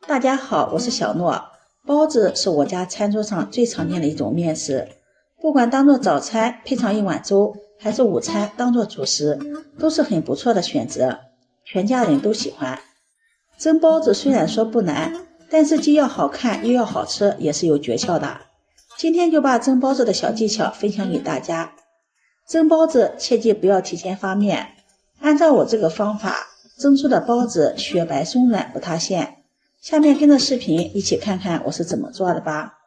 大家好，我是小諾。包子是我家餐桌上最常見的一種面食，不管當做早餐配上一碗粥，還是午餐當做主食，都是很不錯的選擇，全家人都喜歡。蒸包子雖然說不難，但是既要好看又要好吃，也是有訣竅的。今天就把蒸包子的小技巧分享給大家。蒸包子切記不要提前发面，按照我這個方法，蒸出的包子雪白鬆軟不塌陷。下面跟着視頻一起看看我是怎麼做的吧。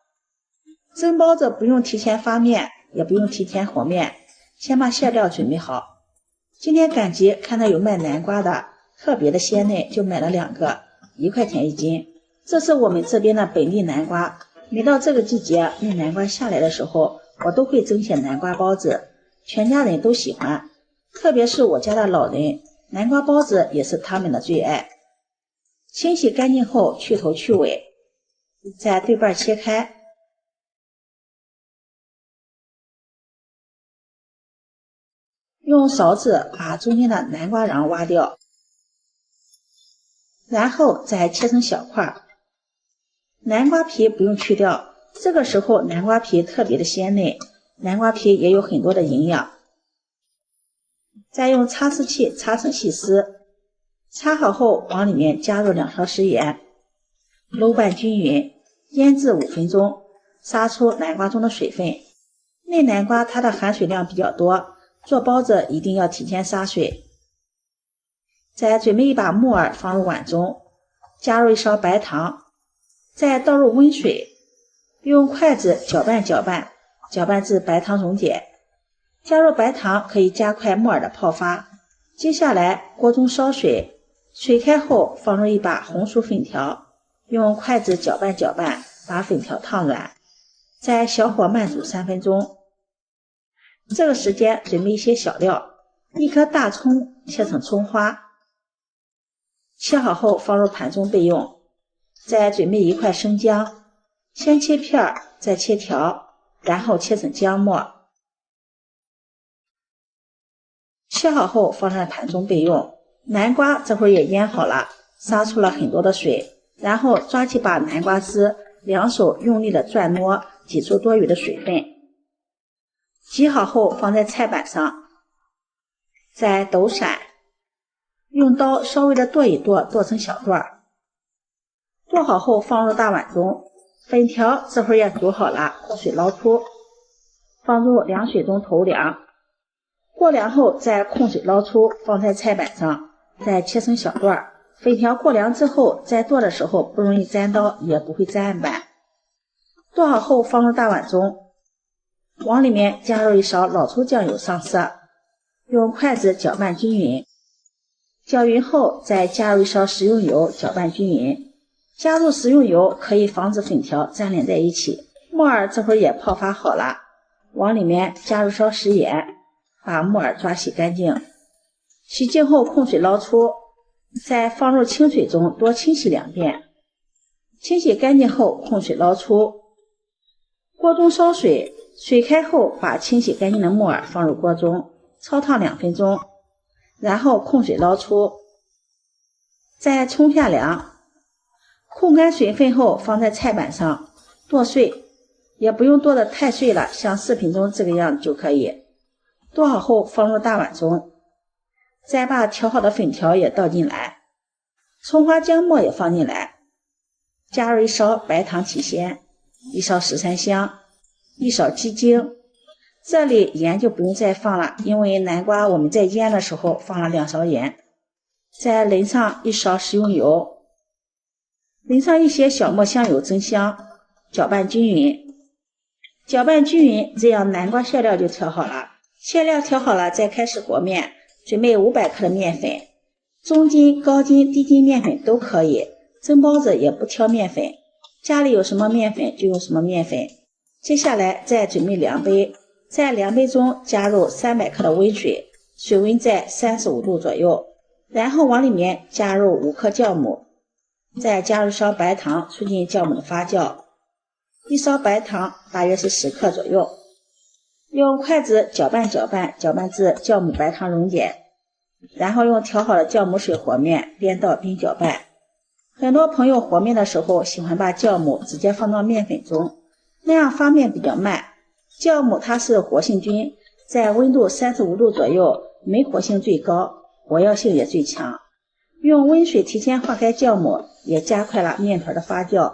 蒸包子不用提前发面，也不用提前和面，先把馅料準備好。今天趕集看到有賣南瓜的，特別的鮮嫩，就買了2個，1塊錢1斤。這是我們這邊的本地南瓜，每到這個季節那南瓜下來的時候，我都會蒸些南瓜包子，全家人都喜歡，特別是我家的老人，南瓜包子也是他們的最愛。清洗乾淨後去頭去尾，再对半切開，用勺子把中間的南瓜瓤挖掉，然後再切成小塊。南瓜皮不用去掉，這個時候南瓜皮特別的鮮嫩，南瓜皮也有很多的營養。再用擦絲器擦成細絲，擦好後往裡面加入2勺食鹽，揉拌均勻，醃制5分鐘，殺出南瓜中的水分。嫩南瓜它的含水量比較多，做包子一定要提前杀水。再準備一把木耳放入碗中，加入1勺白糖，再倒入溫水，用筷子攪拌攪拌，攪拌至白糖溶解。加入白糖可以加快木耳的泡發。接下來鍋中燒水，水開後放入一把紅薯粉條，用筷子攪拌攪拌，把粉條燙軟，在小火慢煮3分鐘。這個時間準備一些小料，1顆大蔥切成蔥花，切好後放入盤中備用。再準備1塊生薑，先切片再切條，然後切成薑末。切好後放在盤中備用。南瓜這會兒也醃好了，殺出了很多的水，然後抓起把南瓜汁，2手用力的轉挪，擠出多餘的水分。擠好後放在菜板上，再抖散，用刀稍微的剁一剁，剁成小段。剁好後放入大碗中，粉條這會兒也煮好了，控水撈出，放入涼水中投涼。過涼後再控水撈出，放在菜板上，再切成小段。粉條過涼之後，在剁的時候不容易沾刀，也不會沾案板。剁好後放入大碗中，往裡面加入1勺老抽醬油上色，用筷子攪拌均勻。攪勻後再加入1勺食用油，攪拌均勻。加入食用油可以防止粉條粘連在一起。木耳這會兒也泡發好了，往裡面加入1勺食鹽，把木耳抓洗乾淨。洗净後控水撈出，再放入清水中多清洗2遍。清洗乾淨後控水撈出，鍋中燒水，水開後把清洗乾淨的木耳放入鍋中，焯燙2分鐘，然後控水撈出，再冲下涼。控乾水分後放在菜板上剁碎，也不用剁得太碎了，像視頻中這個樣就可以。剁好後放入大碗中，再把調好的粉條也倒進來，蔥花薑末也放進來，加入1勺白糖提鮮，1勺十三香，1勺雞精。這裡鹽就不用再放了，因為南瓜我們在醃的時候放了2勺鹽。再淋上1勺食用油，淋上一些小磨香油增香，攪拌均勻。搅拌均勻，這樣南瓜馅料就調好了。馅料調好了，再開始和面。準備500克的麵粉，中筋、高筋、低筋麵粉都可以。蒸包子也不挑麵粉，家裡有什麼麵粉就用什麼麵粉。接下來再準備量杯，在量杯中加入300克的溫水，水溫在35度左右，然後往裡面加入5克酵母，再加入1勺白糖，促進酵母的發酵。1勺白糖大約是10克左右。用筷子攪拌搅拌，攪拌至酵母白糖溶解，然後用調好的酵母水和面，邊倒邊攪拌。很多朋友和面的时候喜欢把酵母直接放到面粉中，那樣发面比較慢。酵母它是活性菌，在溫度35度左右，酶活性最高，活躍性也最強。用溫水提前化開酵母，也加快了面團的發酵。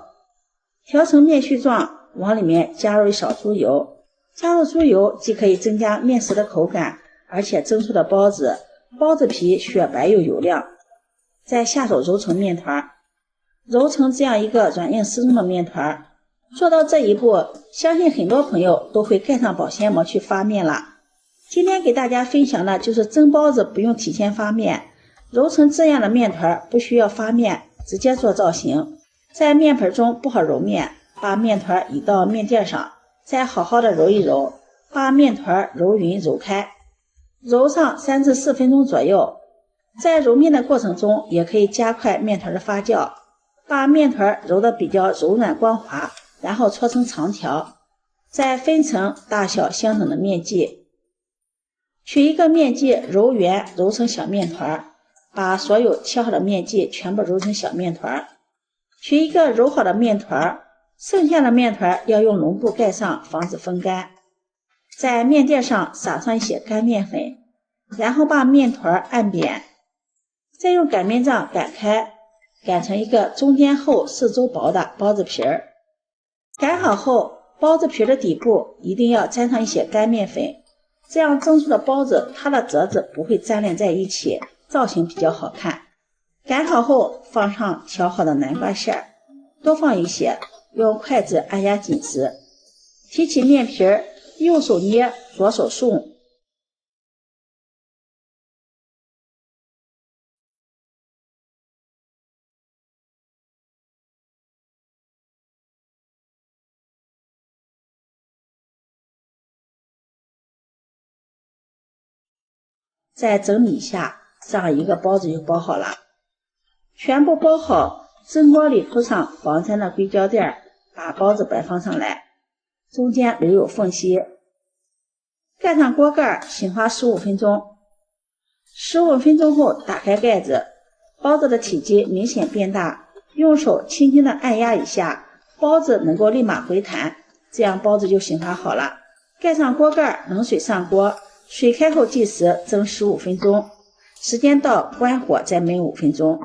調成面絮狀，往裡面加入一勺豬油。加入豬油既可以增加面食的口感，而且蒸出的包子皮雪白又油亮。再下手揉成面团，揉成這樣一個軟硬適中的面團。做到這一步，相信很多朋友都會蓋上保鮮膜去發面了。今天給大家分享的就是蒸包子不用提前發面，揉成這樣的面團不需要發面，直接做造型。在面盆中不好揉面，把面团移到面墊上，再好好的揉一揉，把面团揉匀揉開，揉上3至4分鐘左右。在揉面的過程中，也可以加快面团的發酵，把面团揉得比較柔軟光滑，然後搓成長條，再分成大小相等的面劑。取一個面劑揉圓，揉成小面团，把所有切好的面劑全部揉成小面团。取一個揉好的面团，剩下的面团要用籠布蓋上，防止風乾。在面墊上撒上一些乾面粉，然後把面团按扁，再用擀面杖擀開，擀成一個中間厚四周薄的包子皮兒。擀好後，包子皮的底部一定要沾上一些乾面粉，這樣蒸出的包子它的褶子不會粘連在一起，造型比較好看。擀好後放上調好的南瓜餡，多放一些，用筷子按壓緊實。提起面皮兒，右手捏，左手送。再整理一下，這樣一個包子就包好了。全部包好，蒸鍋裡鋪上防粘的硅膠墊，把包子擺放上來，中間留有縫隙。蓋上鍋蓋，醒發15分鐘。15分鐘後打開蓋子，包子的體積明顯變大，用手輕輕的按壓一下，包子能夠立馬回彈，這樣包子就醒發好了。蓋上鍋蓋，冷水上鍋，水開後計時，蒸15分鐘。時間到，關火再燜5分鐘。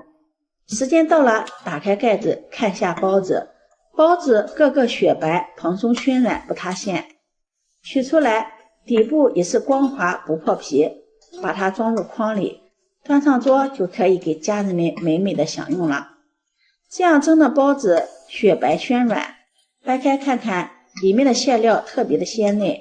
時間到了，打開蓋子看下包子，包子個個雪白，蓬鬆暄軟，不塌陷。取出來，底部也是光滑不破皮，把它裝入筐裡，端上桌就可以給家人們美美的享用了。這樣蒸的包子雪白暄軟，掰開看看，裡面的餡料特別的鮮嫩，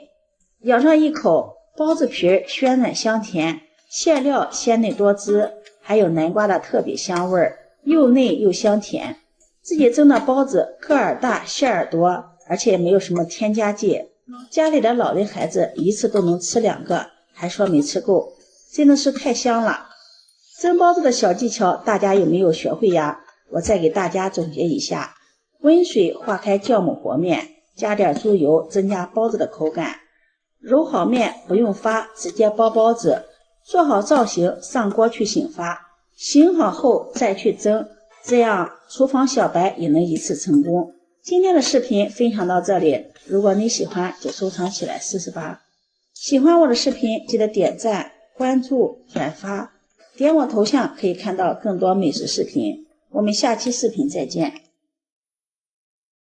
咬上一口，包子皮暄軟香甜，餡料鮮嫩多汁，還有南瓜的特別香味兒，又嫩又香甜。自己蒸的包子個兒大，餡兒多，而且沒有什麼添加劑，家裡的老人孩子一次都能吃2個，還說沒吃夠，真的是太香了。蒸包子的小技巧大家有沒有學會呀？我再給大家總結一下：溫水化開酵母和面，加點豬油增加包子的口感。揉好面不用發，直接包包子，做好造型上鍋去醒發，醒好後再去蒸，這樣廚房小白也能一次成功。今天的視頻分享到這裡，如果你喜歡就收藏起來試試吧。喜歡我的視頻記得點讚、關注、轉發，點我頭像可以看到更多美食視頻。我們下期視頻再見。